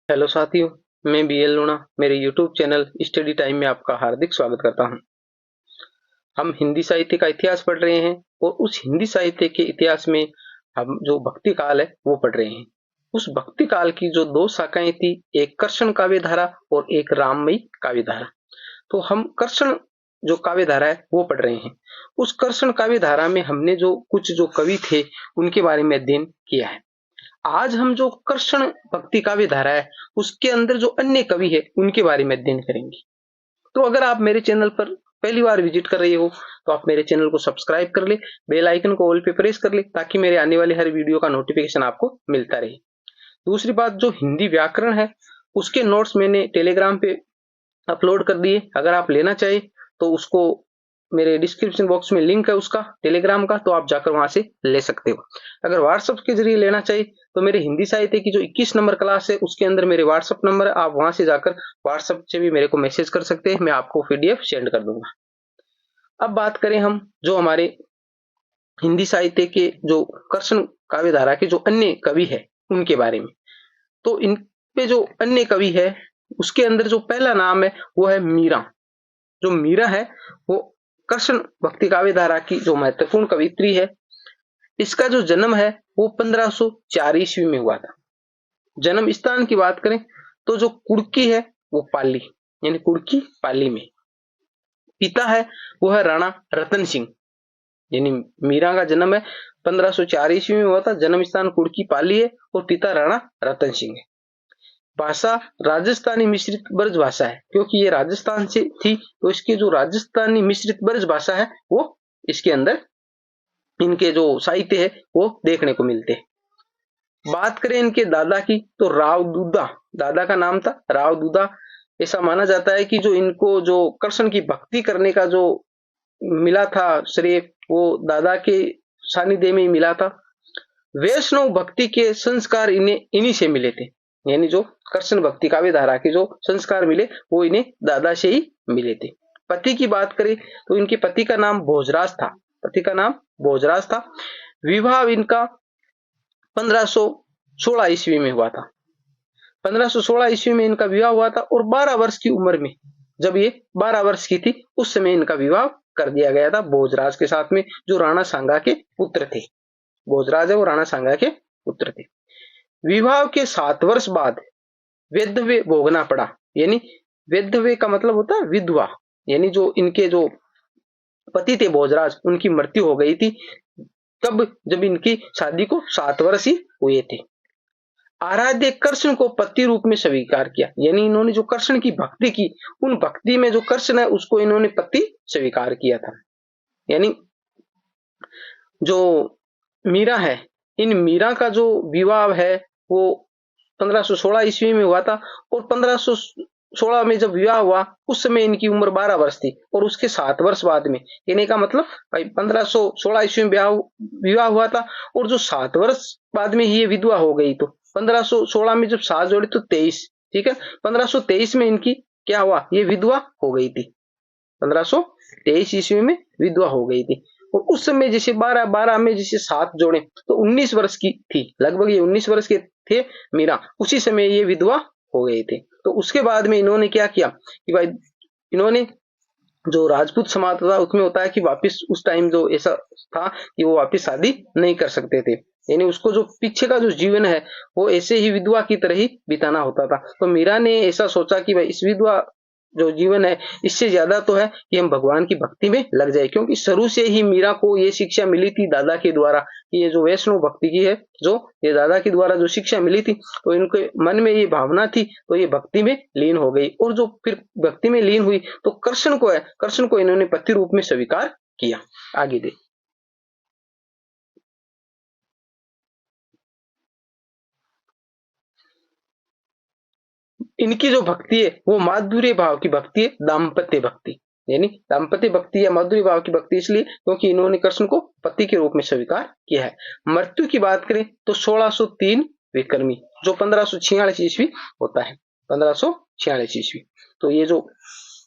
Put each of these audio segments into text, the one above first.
Hello साथियों, मैं BL लूणा मेरे यूट्यूब चैनल स्टडी टाइम में आपका हार्दिक स्वागत करता हूं। हम हिंदी साहित्य का इतिहास पढ़ रहे हैं और उस हिंदी साहित्य के इतिहास में हम जो भक्ति काल है वो पढ़ रहे हैं। उस भक्ति काल की जो दो शाखाएं थी, एक कर्षण काव्य धारा और एक राममयी काव्य धारा। तो हम कर्षण जो काव्य धारा है वो पढ़ रहे हैं। उस कर्षण काव्य धारा में हमने जो कुछ जो कवि थे उनके बारे में अध्ययन किया है। आज हम जो कर्षण भक्ति काव्य धारा है उसके अंदर जो अन्य कवि है उनके बारे में अध्ययन करेंगे। तो अगर आप मेरे चैनल पर पहली बार विजिट कर रहे हो तो आप मेरे चैनल को सब्सक्राइब कर ले, बेल आइकन को ऑल पे प्रेस कर ले ताकि मेरे आने वाले हर वीडियो का नोटिफिकेशन आपको मिलता रहे। दूसरी बात, जो हिंदी व्याकरण है उसके नोट्स मैंने टेलीग्राम पे अपलोड कर दिए। अगर आप लेना चाहे तो उसको मेरे डिस्क्रिप्शन बॉक्स में लिंक है उसका टेलीग्राम का, तो आप जाकर वहां से ले सकते हो। अगर व्हाट्सएप के जरिए लेना चाहिए तो मेरे हिंदी साहित्य की जो 21 नंबर क्लास है उसके अंदर मेरे व्हाट्सएप नंबर है, आप वहां से जाकर व्हाट्सएप से भी मेरे को मैसेज कर सकते हैं, मैं आपको पीडीएफ सेंड कर दूंगा। अब बात करें हम जो हमारे हिंदी साहित्य के जो कर्षण काव्य धारा के जो अन्य कवि है उनके बारे में। तो इन पे जो अन्य कवि है उसके अंदर जो पहला नाम है वो है मीरा। जो मीरा है वो कर्षण भक्ति काव्य धारा की जो महत्वपूर्ण कवित्री है। इसका जो जन्म है वो 1504 ईस्वी में हुआ था। जन्म स्थान की बात करें तो जो कुड़की है वो पाली, यानी कुड़की पाली में। पिता है वो है राणा रतन सिंह, यानी मीरा का जन्म है 1504 ईस्वी में हुआ था। जन्म स्थान कुड़की पाली है और पिता राणा रतन सिंह है। भाषा राजस्थानी मिश्रित ब्रज भाषा है, क्योंकि ये राजस्थान से थी तो इसकी जो राजस्थानी मिश्रित ब्रज भाषा है वो इसके अंदर इनके जो साहित्य है वो देखने को मिलते हैं। बात करें इनके दादा की तो राव दूधा, दादा का नाम था राव दूधा। ऐसा माना जाता है कि जो इनको जो कृष्ण की भक्ति करने का जो मिला था श्रेय वो दादा के सानिध्य में ही मिला था। वैष्णव भक्ति के संस्कार इन्हीं से मिले थे, यानी जो कृष्ण भक्ति काव्य धारा के जो संस्कार मिले वो इन्हें दादा से ही मिले थे। पति की बात करें तो इनके पति का नाम भोजराज था, पति का नाम भोजराज था। विवाह इनका 1516 ईस्वी में हुआ था। 1516 ईस्वी में इनका विवाह हुआ था और 12 वर्ष की उम्र में, जब ये 12 वर्ष की थी उस समय इनका विवाह कर दिया गया था भोजराज के साथ में, जो राणा सांगा के पुत्र थे। भोजराज है वो राणा सांगा के पुत्र थे। विवाह के 7 वर्ष बाद वैधव्य भोगना पड़ा, यानी वैधव्य का मतलब होता है विधवा, यानी जो इनके जो पति थे भोजराज उनकी मृत्यु हो गई थी तब जब इनकी शादी को 7 वर्ष ही हुए थे। आराध्य कृष्ण को पति रूप में स्वीकार किया, यानी इन्होंने जो कृष्ण की भक्ति की उन भक्ति में जो कृष्ण है उसको इन्होंने पति स्वीकार किया था। यानी जो मीरा है, इन मीरा का जो विवाह है वो 1516 ईस्वी में हुआ था और 1516 में जब विवाह हुआ उस समय इनकी उम्र 12 वर्ष थी और उसके 7 वर्ष बाद में, कहने का मतलब भाई 1516 ईस्वी में विवाह हुआ था और जो 7 वर्ष बाद में ये विधवा हो गई, तो 1516 में जब 7 जोड़े तो 23, ठीक है। 1523 में इनकी क्या हुआ, ये विधवा हो गई थी। 1523 ईस्वी में विधवा हो गई थी और उस समय जैसे 12 में जैसे 7 जोड़े तो 19 वर्ष की थी, लगभग ये 19 वर्ष के थे मीरा, उसी समय ये विधवा हो गए थे। तो उसके बाद में इन्होंने क्या किया कि भाई इन्होंने जो राजपूत समाज था उसमें होता है कि वापिस उस टाइम जो ऐसा था कि वो वापिस शादी नहीं कर सकते थे, यानी उसको जो पीछे का जो जीवन है वो ऐसे ही विधवा की तरह ही बिताना होता था। तो मीरा ने ऐसा सोचा कि भाई इस विधवा जो जीवन है इससे ज्यादा तो है कि हम भगवान की भक्ति में लग जाए, क्योंकि शुरू से ही मीरा को ये शिक्षा मिली थी दादा के द्वारा कि ये जो वैष्णव भक्ति की है, जो ये दादा के द्वारा जो शिक्षा मिली थी तो इनके मन में ये भावना थी तो ये भक्ति में लीन हो गई और जो फिर भक्ति में लीन हुई तो कृष्ण को इन्होंने पति रूप में स्वीकार किया। आगे दे इनकी जो भक्ति है वो माधुर्य भाव की भक्ति है, दाम्पत्य भक्ति, यानी दाम्पत्य भक्ति या माधुर्य भाव की भक्ति इसलिए क्योंकि इन्होंने कृष्ण को पति के रूप में स्वीकार किया है। मृत्यु की बात करें तो 1603 विक्रमी, जो 1546 ईस्वी होता है, 1546 ईस्वी। तो ये जो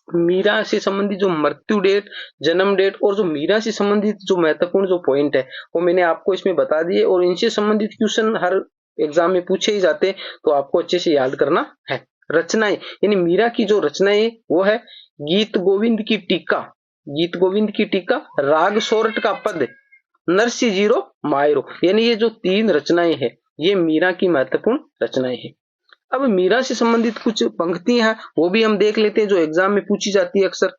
मीरा से संबंधित जो मृत्यु डेट, जन्म डेट और जो मीरा से संबंधित जो महत्वपूर्ण जो पॉइंट है वो मैंने आपको इसमें बता दिए और इनसे संबंधित क्वेश्चन हर एग्जाम में पूछे ही जाते, तो आपको अच्छे से याद करना है। रचनाएं, यानी मीरा की जो रचनाएं वो है गीत गोविंद की टीका, गीत गोविंद की टीका, राग सोरठ का पद, नरसी जीरो मायरो, यानी ये जो 3 रचनाएं हैं ये मीरा की महत्वपूर्ण रचनाएं हैं। अब मीरा से संबंधित कुछ पंक्तियां हैं वो भी हम देख लेते हैं जो एग्जाम में पूछी जाती है अक्सर।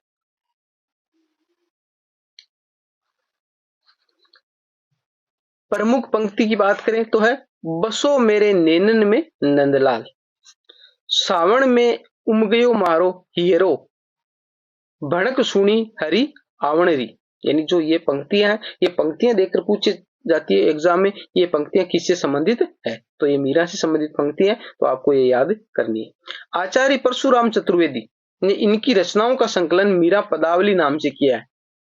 प्रमुख पंक्ति की बात करें तो है बसो मेरे नैनन में नंदलाल, सावण में उमगयो मारो हियरो, भड़क सुनी हरी आवणरी। यानी जो ये पंक्तियां हैं ये पंक्तियां देखकर पूछी जाती है एग्जाम में, ये पंक्तियां किससे संबंधित है, तो ये मीरा से संबंधित पंक्तियां हैं, तो आपको ये याद करनी है। आचार्य परशुराम चतुर्वेदी ने इनकी रचनाओं का संकलन मीरा पदावली नाम से किया है,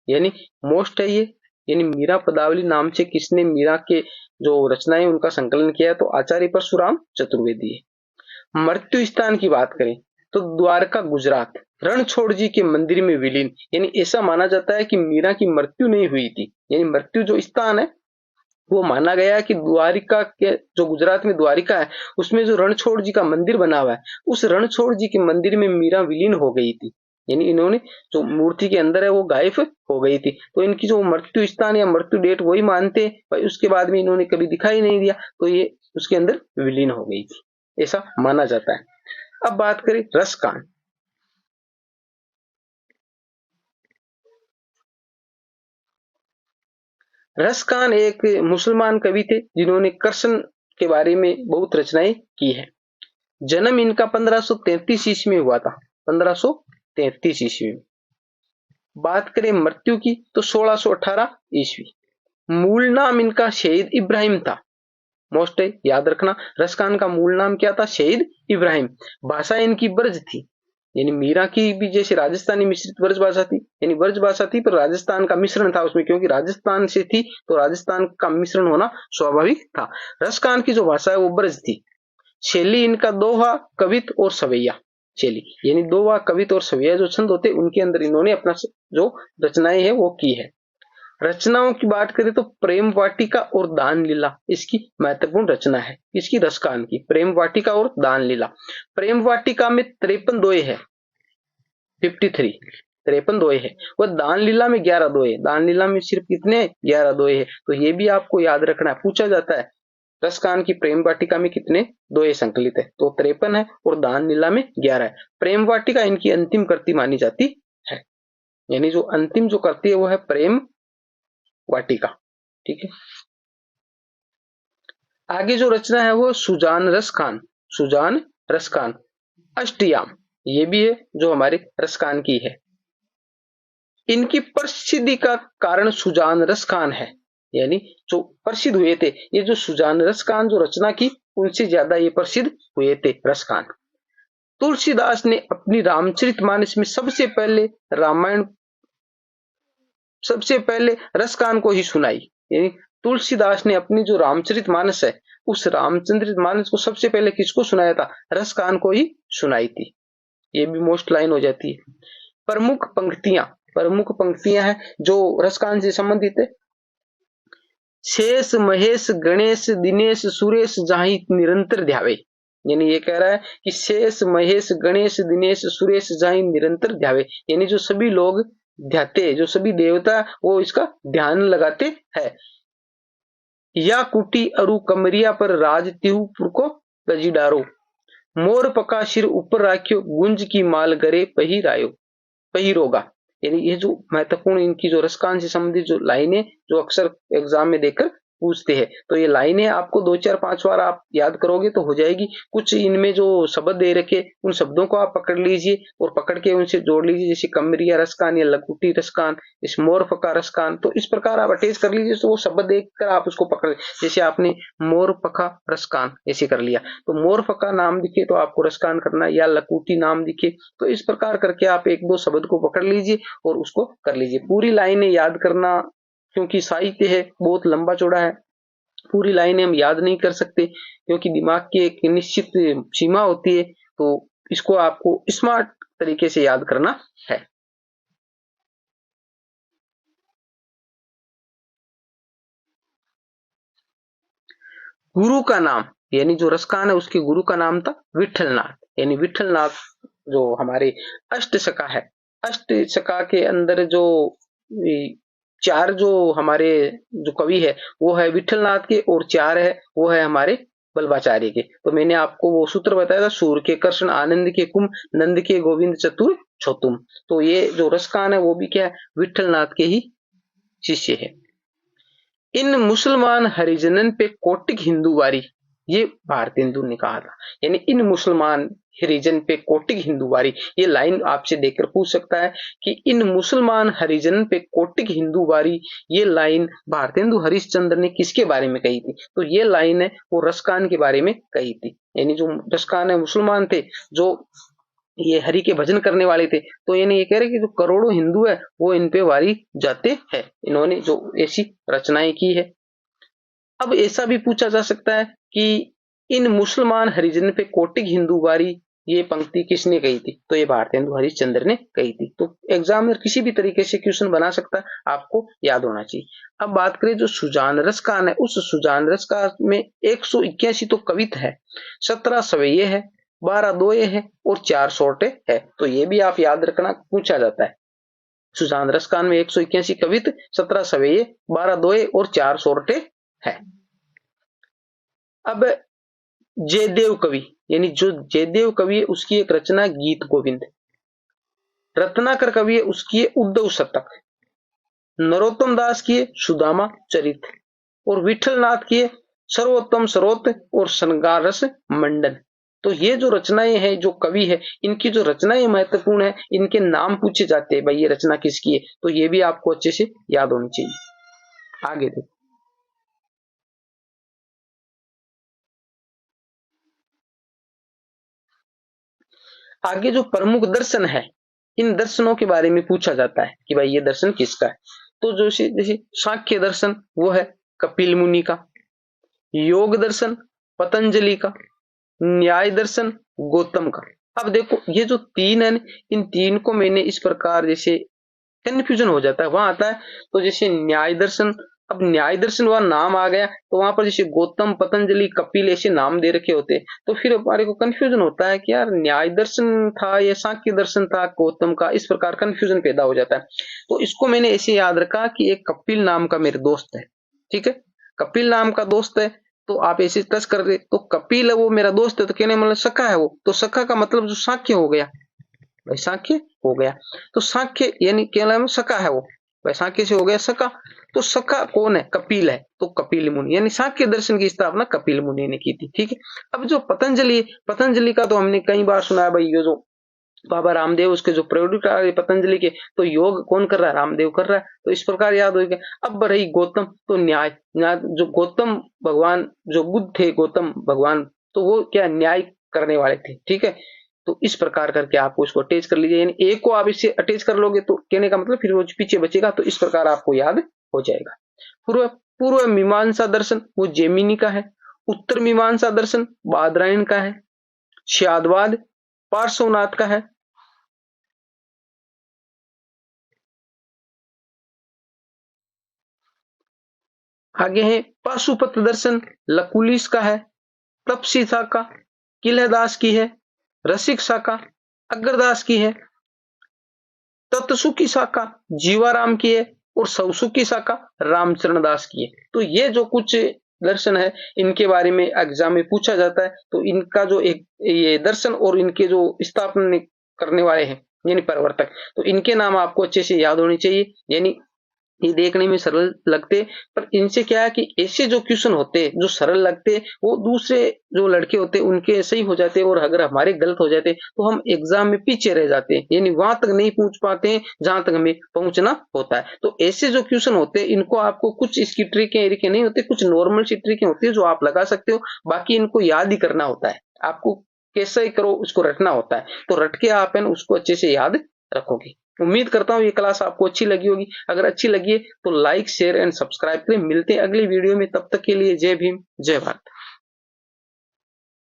यानी मोस्ट है ये, यानी मीरा पदावली नाम से किसने मीरा के जो रचनाएं उनका संकलन किया है, तो आचार्य परशुराम चतुर्वेदी है। मृत्यु स्थान की बात करें तो द्वारका गुजरात, रणछोड़ जी के मंदिर में विलीन, यानी ऐसा माना जाता है कि मीरा की मृत्यु नहीं हुई थी, यानी मृत्यु जो स्थान है वो माना गया है कि द्वारिका के जो गुजरात में द्वारिका है उसमें जो रणछोड़ जी का मंदिर बना हुआ है उस रणछोड़ जी के मंदिर में मीरा विलीन हो गई थी, यानी इन्होंने जो मूर्ति के अंदर है वो गायब हो गई थी, तो इनकी जो मृत्यु स्थान या मृत्यु डेट वही मानते हैं भाई, उसके बाद में इन्होंने कभी दिखाई नहीं दिया तो ये उसके अंदर विलीन हो गई थी, ऐसा माना जाता है। अब बात करें रसकान। रसकान एक मुसलमान कवि थे जिन्होंने कृष्ण के बारे में बहुत रचनाएं की है। जन्म इनका 1533 ईस्वी में हुआ था, 1533 ईस्वी में। बात करें मृत्यु की तो 1618 ईस्वी। मूल नाम इनका शहीद इब्राहिम था, मोस्ट याद रखना, रसकान का मूल नाम क्या था, शहीद इब्राहिम। भाषा इनकी ब्रज थी, यानी मीरा की भी जैसे राजस्थानी मिश्रित ब्रज भाषा थी, यानी ब्रज भाषा थी पर राजस्थान का मिश्रण था उसमें, क्योंकि राजस्थान से थी तो राजस्थान का मिश्रण होना स्वाभाविक था। रसकान की जो भाषा है वो ब्रज थी। शैली इनका दोहा, कवित और सवैया शैली, यानी दोहा, कवित और सवैया जो छंद होते उनके अंदर इन्होंने अपना जो रचनाएं है वो की है। रचनाओं की बात करें तो प्रेम वाटिका और दान लीला इसकी महत्वपूर्ण रचना है, इसकी रसकान की प्रेम वाटिका और दान लीला। प्रेम वाटिका में 53 दोहे है, 53 53 दोहे है, वह दान लीला में 11 दोहे, दान लीला में सिर्फ कितने 11 दोहे है, तो ये भी आपको याद रखना है, पूछा जाता है रसकान की प्रेम वाटिका में कितने दोहे संकलित है, तो 53 है और दान लीला में 11 है। प्रेम वाटिका इनकी अंतिम कृति मानी जाती है, यानी जो अंतिम जो कृति है वो है प्रेम वाटिका, ठीक है। आगे जो रचना है वो सुजान रसखान, सुजान रसखान अष्टयाम, ये भी है जो हमारे रसखान की है। इनकी प्रसिद्धि का कारण सुजान रसखान है, यानी जो प्रसिद्ध हुए थे ये जो सुजान रसखान जो रचना की उनसे ज्यादा ये प्रसिद्ध हुए थे रसखान। तुलसीदास ने अपनी रामचरितमानस में सबसे पहले रसखान को ही सुनाई, यानी तुलसीदास ने अपनी जो रामचरितमानस है उस रामचरितमानस को सबसे पहले किसको सुनाया था, रसखान को ही सुनाई थी, ये भी मोस्ट लाइन हो जाती है। प्रमुख पंक्तियां हैं जो रसखान से संबंधित है। शेष महेश गणेश दिनेश सुरेश जाहि निरंतर ध्यावे, यानी ये कह रहा है कि शेष महेश गणेश दिनेश सुरेश जाहि निरंतर ध्यावे, यानी जो सभी लोग ध्याते, जो सभी देवता वो इसका ध्यान लगाते हैं। या कुटी अरु कमरिया पर राज तिहुपुर को गजी डारो, मोर पका सिर ऊपर राख्यो गुंज की माल गरे पहिरोगा, यानी ये जो महत्वपूर्ण इनकी जो रसखान से संबंधित जो लाइनें जो अक्सर एग्जाम में देखकर पूछते हैं, तो ये लाइनें आपको 2 4 5 बार आप याद करोगे तो हो जाएगी। कुछ इनमें जो शब्द दे रखे उन शब्दों को आप पकड़ लीजिए और पकड़ के उनसे जोड़ लीजिए, जैसे कमरिया रसखान या लकुटी रसखान, इस मोर पका रसखान, तो इस प्रकार आप अटैच कर लीजिए तो वो शब्द देखकर आप उसको पकड़, जैसे आपने मोर पका रसखान ऐसे कर लिया तो मोर पका नाम दिखे तो आपको रसखान करना, या लकुटी नाम दिखे, तो इस प्रकार करके आप 1-2 शब्द को पकड़ लीजिए और उसको कर लीजिए। पूरी लाइनें याद करना क्योंकि साहित्य है बहुत लंबा चौड़ा है, पूरी लाइनें हम याद नहीं कर सकते क्योंकि दिमाग की एक निश्चित सीमा होती है, तो इसको आपको स्मार्ट तरीके से याद करना है। गुरु का नाम, यानी जो रसकान है उसके गुरु का नाम था विठलनाथ, यानी विठलनाथ जो हमारे अष्टसखा है, अष्टसखा के अंदर जो चार जो हमारे जो कवि है वो है विठलनाथ के, और चार है वो है हमारे बल्बाचार्य के। तो मैंने आपको वो सूत्र बताया था, सूर के कृष्ण, आनंद के कुम, नंद के गोविंद, चतुर छोतुम। तो ये जो रसकान है वो भी क्या है, विठलनाथ के ही शिष्य है। इन मुसलमान हरिजनन पे कोटिक हिंदू वारी, ये भारतेंदु ने कहा था। यानी इन मुसलमान हरिजन पे कोटिक हिंदू वारी, ये लाइन आपसे देखकर पूछ सकता है कि इन मुसलमान हरिजन पे कोटिक हिंदू वारी, ये लाइन भारतेंदु हरिश्चंद्र ने किसके बारे में कही थी? तो ये लाइन है वो रसकान के बारे में कही थी। यानी जो रसकान है मुसलमान थे, जो ये हरि के भजन करने वाले थे, तो ये कह रहे कि जो करोड़ों हिंदू है वो इन पे वारी जाते हैं, इन्होंने जो ऐसी रचनाएं की है। अब ऐसा भी पूछा जा सकता है कि इन मुसलमान हरिजन पे कोटिक हिंदू वारी, ये पंक्ति किसने कही थी? तो ये भारतेंदु हरिश्चंद्र ने कही थी। तो एग्जाम में किसी भी तरीके से क्वेश्चन बना सकता है, आपको याद होना चाहिए। अब बात करें जो सुजान रस कान है, उस सुजान रस कान में 181 तो कवित है, 17 सवैये है, 12 दोये है और 4 सोटे है। तो ये भी आप याद रखना, पूछा जाता है। सुजान रस कान में 181 कवित, 17 सवैये, 12 दोये और 4 सोटे है। अब जयदेव कवि, यानी जो जयदेव कवि है उसकी एक रचना गीत गोविंद, रत्नाकर कवि है उसकी है उद्धव शतक, नरोत्तम दास की है सुदामा चरित, और विठलनाथ की है सर्वोत्तम सरोत और श्रृंगार रस मंडन। तो ये जो रचनाएं हैं, जो कवि है, इनकी जो रचनाएं महत्वपूर्ण है, इनके नाम पूछे जाते हैं, भाई ये रचना किसकी है, तो ये भी आपको अच्छे से याद होनी चाहिए। आगे देखो, आगे जो प्रमुख दर्शन है, इन दर्शनों के बारे में पूछा जाता है कि भाई ये दर्शन किसका है। तो जो जैसे सांख्य दर्शन वो है कपिल मुनि का, योग दर्शन पतंजलि का, न्याय दर्शन गौतम का। अब देखो ये जो तीन है, इन तीन को मैंने इस प्रकार, जैसे कंफ्यूजन हो जाता है वहां आता है। तो जैसे न्याय दर्शन, अब न्याय दर्शन वहां नाम आ गया, तो वहां पर जैसे गौतम, पतंजलि, कपिल ऐसे नाम दे रखे होते, तो फिर हमारे को कंफ्यूजन होता है कि यार न्याय दर्शन था या सांख्य दर्शन था गौतम का, इस प्रकार कंफ्यूजन पैदा हो जाता है। तो इसको मैंने ऐसे याद रखा कि एक कपिल नाम का मेरे दोस्त है, ठीक है, कपिल नाम का दोस्त है, तो आप ऐसे टच कर दे, तो कपिल है वो मेरा दोस्त है, तो कहने मतलब सखा है वो, तो सखा का मतलब जो सांख्य हो गया, भाई सांख्य हो गया। तो सांख्य यानी क्या नाम, सखा है वो, भाई सांख्य से हो गया सखा। तो सखा कौन है, कपिल है, तो कपिल मुनि, यानी सांख्य दर्शन की स्थापना कपिल मुनि ने की थी, ठीक है। अब जो पतंजलि, पतंजलि का तो हमने कई बार सुना है भाई, ये जो बाबा रामदेव उसके जो प्रोड्यूट आ रहे पतंजलि के, तो योग कौन कर रहा है, रामदेव कर रहा है, तो इस प्रकार याद हो गया। अब रही गौतम, तो न्याय, न्याय जो गौतम भगवान, जो बुद्ध थे गौतम भगवान, तो वो क्या न्याय करने वाले थे, ठीक है। तो इस प्रकार करके आपको इसको अटैच कर लीजिए, यानी एक को आप इससे अटैच कर लोगे तो कहने का मतलब फिर वो पीछे बचेगा, तो इस प्रकार आपको याद हो जाएगा। पूर्व पूर्व मीमांसा दर्शन वो जेमिनी का है, उत्तर मीमांसा दर्शन बादरायण का है, श्यादवाद पार्श्वनाथ का है। आगे है पाशुपत दर्शन लकुलिस का है, तपसी शाखा किलहदास की है, रसिक शाखा अग्रदास की है, तत्सुकी शाखा जीवाराम की है, और सौसुकी शाखा रामचरण दास की है। तो ये जो कुछ दर्शन है, इनके बारे में एग्जाम में पूछा जाता है। तो इनका जो एक ये दर्शन और इनके जो स्थापना करने वाले हैं यानी प्रवर्तक, तो इनके नाम आपको अच्छे से याद होने चाहिए। यानी ये देखने में सरल लगते, पर इनसे क्या है कि ऐसे जो क्वेश्चन होते हैं जो सरल लगते वो दूसरे जो लड़के होते उनके सही हो जाते, और अगर हमारे गलत हो जाते तो हम एग्जाम में पीछे रह जाते हैं, यानी वहां तक नहीं पहुंच पाते हैं जहां तक हमें पहुंचना होता है। तो ऐसे जो क्वेश्चन होते हैं इनको आपको कुछ इसकी ट्रिकें नहीं होती, कुछ नॉर्मल सी ट्रिकें होती है जो आप लगा सकते हो, बाकी इनको याद ही करना होता है, आपको कैसे ही करो उसको रटना होता है। तो रट के आप है उसको अच्छे से याद रखोगे। उम्मीद करता हूं ये क्लास आपको अच्छी लगी होगी। अगर अच्छी लगी है तो लाइक शेयर एंड सब्सक्राइब करें। मिलते हैं अगली वीडियो में, तब तक के लिए जय भीम जय भारत।